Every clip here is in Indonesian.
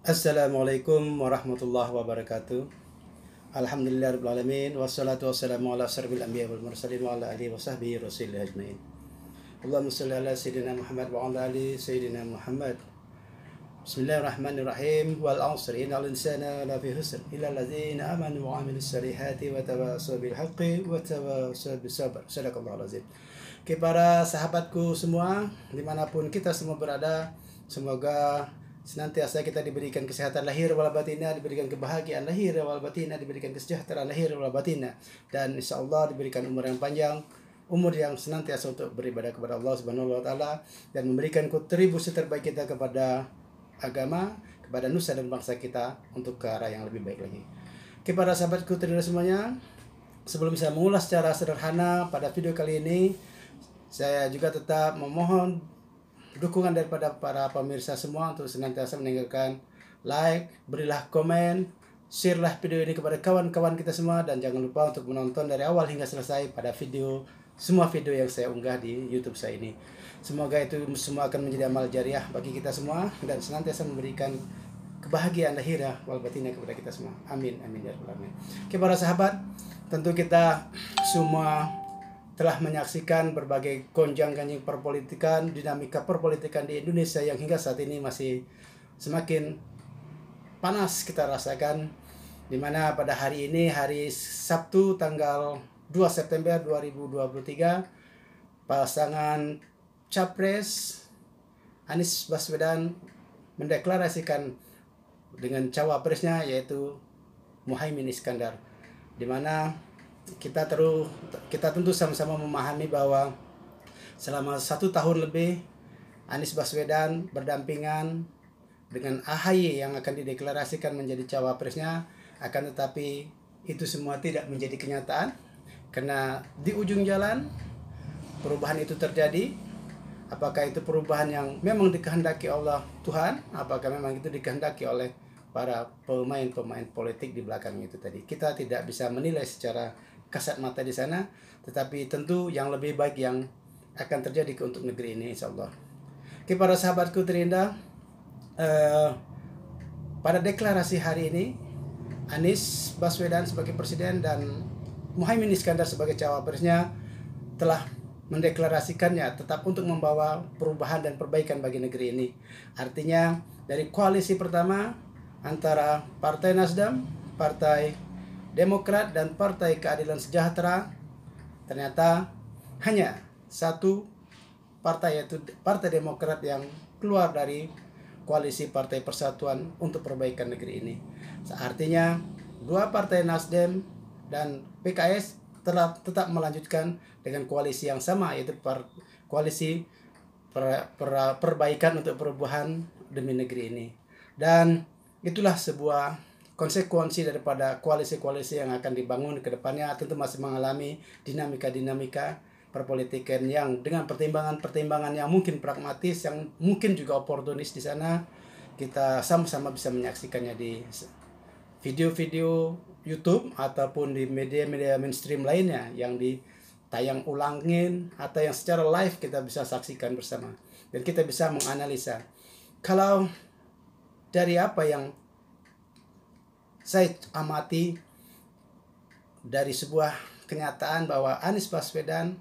Assalamualaikum warahmatullahi wabarakatuh. Alhamdulillahirabbil alamin wassalatu wassalamu ala asyrofil anbiya'i wal mursalin wa ala alihi wasahbihi rasulil ajmain. Allahumma shalli ala sayyidina Muhammad wa ala ali sayyidina Muhammad. Bismillahirrahmanirrahim. Wal 'asri innal insana lafi khusr illa alladzina amanu wa 'amilus solihati wa tawassaw bil haqqi wa tawassaw bis sabr. Shadaqallahul azim. Kepada sahabatku semua dimanapun kita semua berada, semoga senantiasa kita diberikan kesehatan lahir wal batinah, diberikan kebahagiaan lahir wal batinah, diberikan kesejahteraan lahir wal batinah, dan insya Allah diberikan umur yang panjang, umur yang senantiasa untuk beribadah kepada Allah Subhanahu wa taala dan memberikan kontribusi terbaik kita kepada agama, kepada nusa dan bangsa kita untuk ke arah yang lebih baik lagi. Kepada sahabatku terima semuanya, sebelum saya mengulas secara sederhana pada video kali ini, saya juga tetap memohon dukungan daripada para pemirsa semua untuk senantiasa meninggalkan like, berilah komen, share-lah video ini kepada kawan-kawan kita semua, dan jangan lupa untuk menonton dari awal hingga selesai pada semua video yang saya unggah di YouTube saya ini. Semoga itu semua akan menjadi amal jariah bagi kita semua dan senantiasa memberikan kebahagiaan lahirah wal batinah kepada kita semua. Amin amin ya rabbal alamin. Kepada sahabat, tentu kita semua telah menyaksikan berbagai gonjang-ganjing perpolitikan, dinamika perpolitikan di Indonesia yang hingga saat ini masih semakin panas kita rasakan, di mana pada hari ini, hari Sabtu tanggal 2 September 2023, pasangan Capres Anies Baswedan mendeklarasikan dengan cawapresnya yaitu Muhaimin Iskandar, di mana kita tentu sama-sama memahami bahwa selama 1 tahun lebih Anies Baswedan berdampingan dengan AHY yang akan dideklarasikan menjadi cawapresnya, akan tetapi itu semua tidak menjadi kenyataan karena di ujung jalan perubahan itu terjadi. Apakah itu perubahan yang memang dikehendaki Allah Tuhan, apakah memang itu dikehendaki oleh para pemain-pemain politik di belakang itu tadi. Kita tidak bisa menilai secara kasat mata di sana, tetapi tentu yang lebih baik yang akan terjadi untuk negeri ini insya Allah. Kepada sahabatku terindah, pada deklarasi hari ini Anies Baswedan sebagai presiden dan Muhaimin Iskandar sebagai cawapresnya telah mendeklarasikannya tetap untuk membawa perubahan dan perbaikan bagi negeri ini. Artinya dari koalisi pertama antara Partai Nasdem, Partai Demokrat, dan Partai Keadilan Sejahtera, ternyata hanya satu partai, yaitu Partai Demokrat, yang keluar dari koalisi Partai Persatuan untuk perbaikan negeri ini. Artinya dua partai Nasdem dan PKS telah tetap melanjutkan dengan koalisi yang sama, yaitu koalisi perbaikan untuk perubahan demi negeri ini. Dan itulah sebuah konsekuensi daripada koalisi-koalisi yang akan dibangun ke depannya. Tentu masih mengalami dinamika-dinamika perpolitikan yang dengan pertimbangan-pertimbangan yang mungkin pragmatis, yang mungkin juga oportunis di sana. Kita sama-sama bisa menyaksikannya di video-video YouTube ataupun di media-media mainstream lainnya yang ditayang ulangin atau yang secara live kita bisa saksikan bersama. Dan kita bisa menganalisa kalau dari apa yang saya amati dari sebuah kenyataan bahwa Anies Baswedan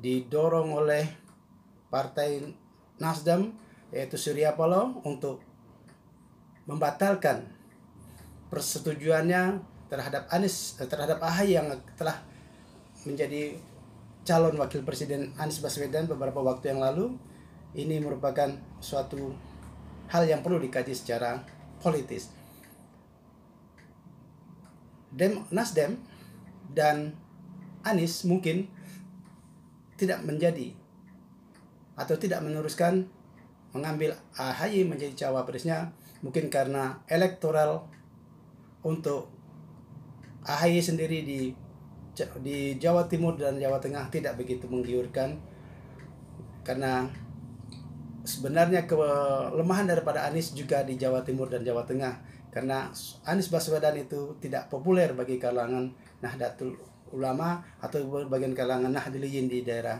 didorong oleh Partai Nasdem yaitu Surya Paloh untuk membatalkan persetujuannya terhadap AHY yang telah menjadi calon wakil presiden Anies Baswedan beberapa waktu yang lalu. Ini merupakan suatu hal yang perlu dikaji secara politis. Nasdem dan Anies mungkin tidak menjadi atau tidak meneruskan mengambil AHY menjadi cawapresnya, mungkin karena elektoral untuk AHY sendiri di Jawa Timur dan Jawa Tengah tidak begitu menggiurkan, karena sebenarnya kelemahan daripada Anies juga di Jawa Timur dan Jawa Tengah, karena Anies Baswedan itu tidak populer bagi kalangan Nahdlatul Ulama atau bagian kalangan Nahdliyin di daerah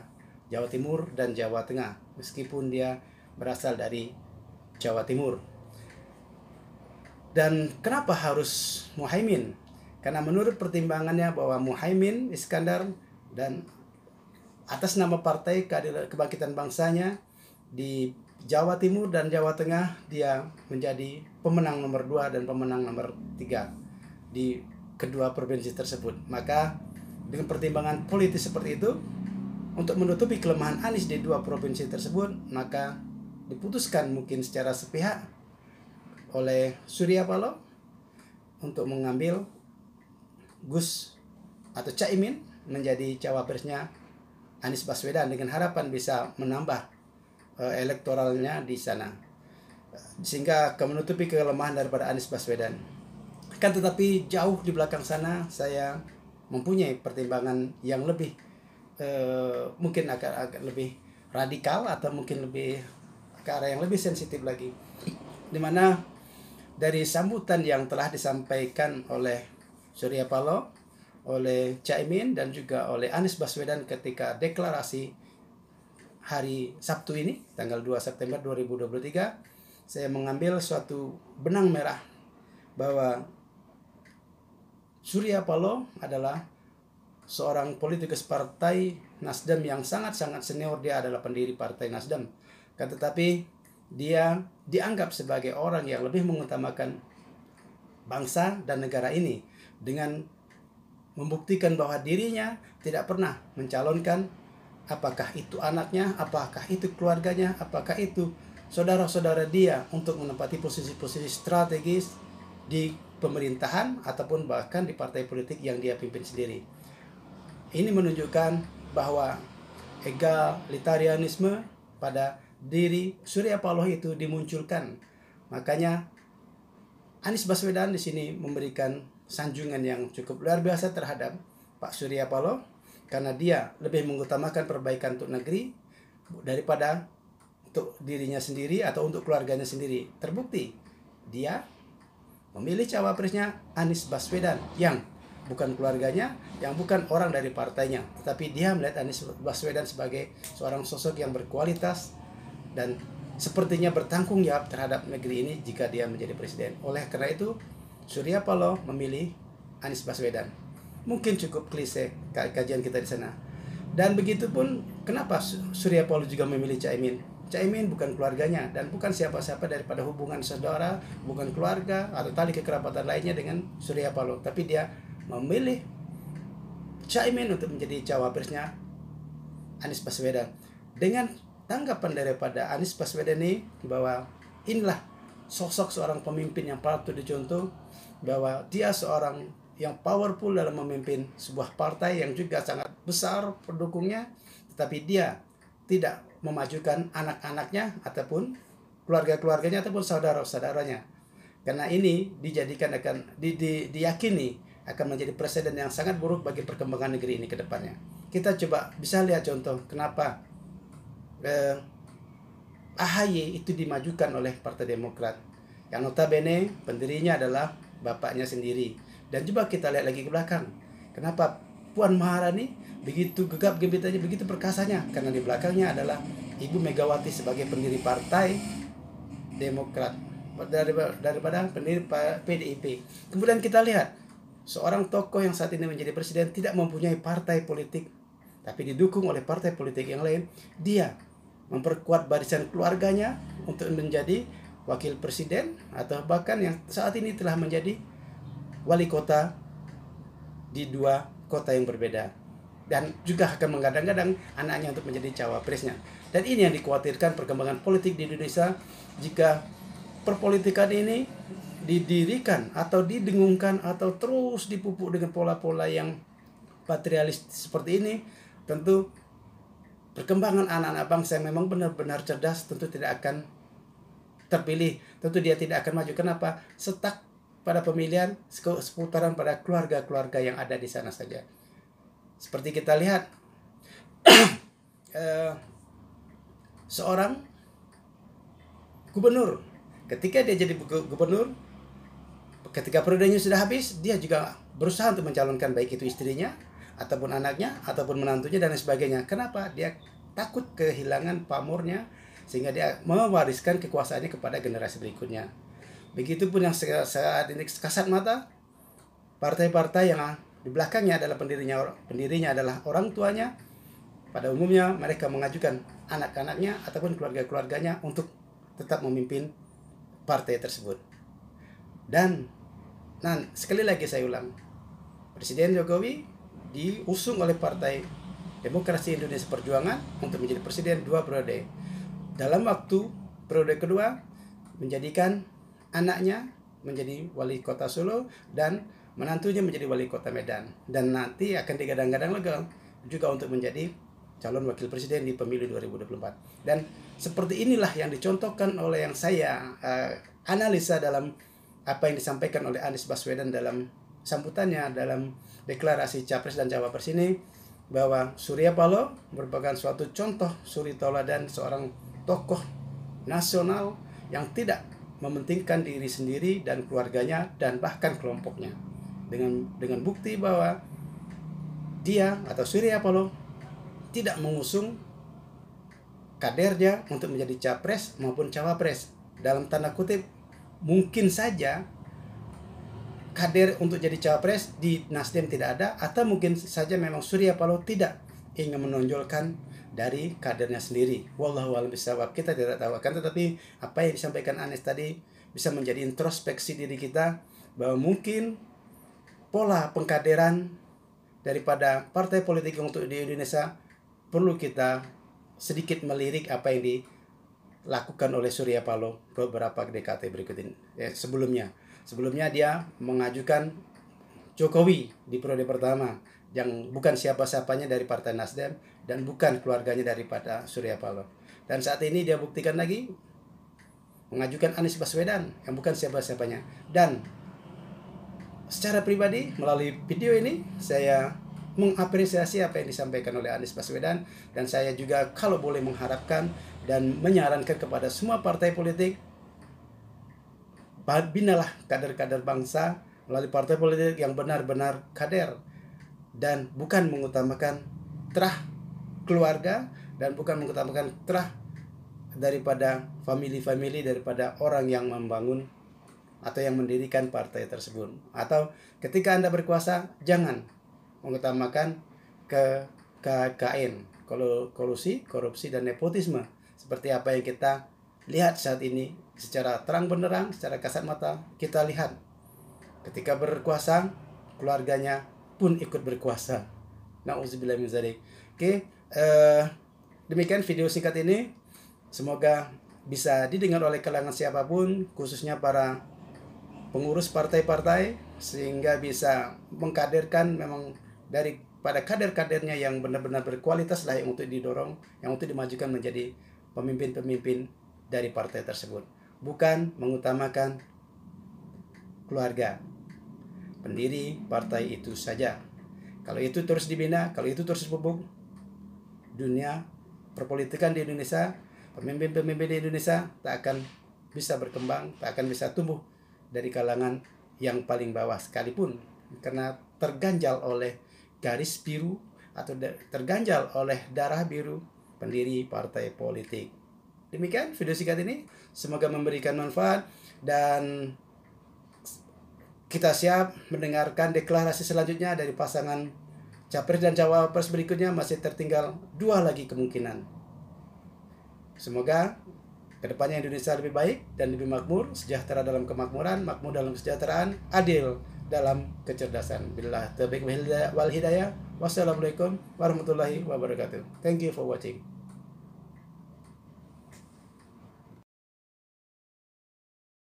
Jawa Timur dan Jawa Tengah, meskipun dia berasal dari Jawa Timur. Dan kenapa harus Muhaimin? Karena menurut pertimbangannya bahwa Muhaimin Iskandar dan atas nama Partai Kebangkitan Bangsanya di Jawa Timur dan Jawa Tengah, dia menjadi pemenang nomor 2 dan pemenang nomor 3 di kedua provinsi tersebut. Maka dengan pertimbangan politis seperti itu, untuk menutupi kelemahan Anies di dua provinsi tersebut, maka diputuskan mungkin secara sepihak oleh Surya Paloh untuk mengambil Gus atau Caimin menjadi cawapresnya Anies Baswedan dengan harapan bisa menambah elektoralnya di sana, sehingga akan menutupi kelemahan daripada Anies Baswedan. Kan tetapi jauh di belakang sana saya mempunyai pertimbangan yang lebih mungkin agak lebih radikal atau mungkin lebih ke arah yang lebih sensitif lagi, dimana dari sambutan yang telah disampaikan oleh Surya Paloh, oleh Caimin dan juga oleh Anies Baswedan ketika deklarasi hari Sabtu ini tanggal 2 September 2023, saya mengambil suatu benang merah bahwa Surya Paloh adalah seorang politikus Partai Nasdem yang sangat-sangat senior. Dia adalah pendiri Partai Nasdem, tetapi dia dianggap sebagai orang yang lebih mengutamakan bangsa dan negara ini dengan membuktikan bahwa dirinya tidak pernah mencalonkan, apakah itu anaknya, apakah itu keluarganya, apakah itu saudara-saudara dia untuk menempati posisi-posisi strategis di pemerintahan ataupun bahkan di partai politik yang dia pimpin sendiri. Ini menunjukkan bahwa egalitarianisme pada diri Surya Paloh itu dimunculkan. Makanya Anies Baswedan di sini memberikan sanjungan yang cukup luar biasa terhadap Pak Surya Paloh, karena dia lebih mengutamakan perbaikan untuk negeri daripada untuk dirinya sendiri atau untuk keluarganya sendiri. Terbukti dia memilih cawapresnya Anies Baswedan yang bukan keluarganya, yang bukan orang dari partainya, tetapi dia melihat Anies Baswedan sebagai seorang sosok yang berkualitas dan sepertinya bertanggung jawab terhadap negeri ini jika dia menjadi presiden. Oleh karena itu, Surya Paloh memilih Anies Baswedan. Mungkin cukup klise kajian kita di sana. Dan begitu pun kenapa Surya Paloh juga memilih Caimin. Caimin bukan keluarganya dan bukan siapa-siapa daripada hubungan saudara, bukan keluarga atau tali kekerabatan lainnya dengan Surya Paloh, tapi dia memilih Caimin untuk menjadi cawapresnya Anies Baswedan dengan tanggapan daripada Anies Baswedan ini bahwa inilah sosok seorang pemimpin yang patut dicontoh, bahwa dia seorang yang powerful dalam memimpin sebuah partai yang juga sangat besar pendukungnya, tetapi dia tidak memajukan anak-anaknya ataupun keluarga-keluarganya ataupun saudara-saudaranya, karena ini dijadikan akan diyakini akan menjadi presiden yang sangat buruk bagi perkembangan negeri ini ke depannya. Kita coba bisa lihat contoh kenapa AHY itu dimajukan oleh Partai Demokrat, yang notabene pendirinya adalah bapaknya sendiri. Dan coba kita lihat lagi ke belakang, kenapa Puan Maharani begitu gegap gempitanya, begitu perkasanya, karena di belakangnya adalah Ibu Megawati sebagai pendiri Partai Demokrat daripada pendiri PDIP. Kemudian kita lihat seorang tokoh yang saat ini menjadi presiden tidak mempunyai partai politik, tapi didukung oleh partai politik yang lain. Dia memperkuat barisan keluarganya untuk menjadi wakil presiden atau bahkan yang saat ini telah menjadi wali kota di dua kota yang berbeda, dan juga akan menggadang-gadang anaknya untuk menjadi cawapresnya. Dan ini yang dikhawatirkan perkembangan politik di Indonesia jika perpolitikan ini didirikan atau didengungkan atau terus dipupuk dengan pola-pola yang patrialis seperti ini. Tentu perkembangan anak-anak bangsa yang memang benar-benar cerdas tentu tidak akan terpilih, tentu dia tidak akan maju. Kenapa? Setak pada pemilihan, seputaran pada keluarga-keluarga yang ada di sana saja. Seperti kita lihat seorang gubernur, ketika dia jadi gubernur, ketika periodenya sudah habis, dia juga berusaha untuk mencalonkan baik itu istrinya ataupun anaknya ataupun menantunya dan lain sebagainya. Kenapa? Dia takut kehilangan pamornya, sehingga dia mewariskan kekuasaannya kepada generasi berikutnya. Begitupun yang saat ini kasat mata, partai-partai yang di belakangnya adalah pendirinya adalah orang tuanya. Pada umumnya mereka mengajukan anak-anaknya ataupun keluarga-keluarganya untuk tetap memimpin partai tersebut. Dan sekali lagi saya ulang, Presiden Jokowi diusung oleh Partai Demokrasi Indonesia Perjuangan untuk menjadi presiden 2 periode. Dalam waktu periode kedua menjadikan anaknya menjadi wali kota Solo dan menantunya menjadi wali kota Medan, dan nanti akan digadang-gadang juga untuk menjadi calon wakil presiden di pemilu 2024. Dan seperti inilah yang dicontohkan oleh yang saya analisa dalam apa yang disampaikan oleh Anies Baswedan dalam sambutannya dalam deklarasi Capres dan Cawapres ini, bahwa Surya Paloh merupakan suatu contoh suri tauladan seorang tokoh nasional yang tidak mementingkan diri sendiri dan keluarganya dan bahkan kelompoknya, dengan bukti bahwa dia atau Surya Paloh tidak mengusung kadernya untuk menjadi capres maupun cawapres. Dalam tanda kutip, mungkin saja kader untuk jadi cawapres di Nasdem tidak ada, atau mungkin saja memang Surya Paloh tidak ingin menonjolkan dari kadernya sendiri. Wallahu a'lam bishawab, kita tidak tahu. Kan tetapi apa yang disampaikan Anies tadi bisa menjadi introspeksi diri kita, bahwa mungkin pola pengkaderan daripada partai politik untuk di Indonesia perlu kita sedikit melirik apa yang dilakukan oleh Surya Paloh beberapa dekade berikut ini. Sebelumnya dia mengajukan Jokowi di periode pertama, yang bukan siapa-siapanya dari Partai Nasdem dan bukan keluarganya daripada Surya Paloh. Dan saat ini dia buktikan lagi mengajukan Anies Baswedan yang bukan siapa-siapanya. Dan secara pribadi melalui video ini saya mengapresiasi apa yang disampaikan oleh Anies Baswedan, dan saya juga kalau boleh mengharapkan dan menyarankan kepada semua partai politik, binalah kader-kader bangsa melalui partai politik yang benar-benar kader dan bukan mengutamakan terah keluarga dan bukan mengutamakan terah daripada family daripada orang yang membangun atau yang mendirikan partai tersebut. Atau ketika Anda berkuasa, jangan mengutamakan KKN, kolusi, korupsi, dan nepotisme seperti apa yang kita lihat saat ini secara terang benderang, secara kasat mata kita lihat. Ketika berkuasa, keluarganya pun ikut berkuasa. Nauzubillah min dzalik. Oke, demikian video singkat ini. Semoga bisa didengar oleh kalangan siapapun, khususnya para pengurus partai-partai, sehingga bisa mengkaderkan memang daripada kader-kadernya yang benar-benar berkualitas lah yang untuk didorong, yang untuk dimajukan menjadi pemimpin-pemimpin dari partai tersebut. Bukan mengutamakan keluarga pendiri partai itu saja. Kalau itu terus dibina, kalau itu terus dipupuk, dunia perpolitikan di Indonesia, pemimpin-pemimpin di Indonesia tak akan bisa berkembang, tak akan bisa tumbuh dari kalangan yang paling bawah sekalipun, karena terganjal oleh garis biru atau terganjal oleh darah biru pendiri partai politik. Demikian video singkat ini, semoga memberikan manfaat dan kita siap mendengarkan deklarasi selanjutnya dari pasangan Capres dan Cawapres berikutnya. Masih tertinggal 2 lagi kemungkinan. Semoga kedepannya Indonesia lebih baik dan lebih makmur, sejahtera dalam kemakmuran, makmur dalam kesejahteraan, adil dalam kecerdasan. Billah taufiq wal hidayah. Wassalamualaikum warahmatullahi wabarakatuh. Thank you for watching.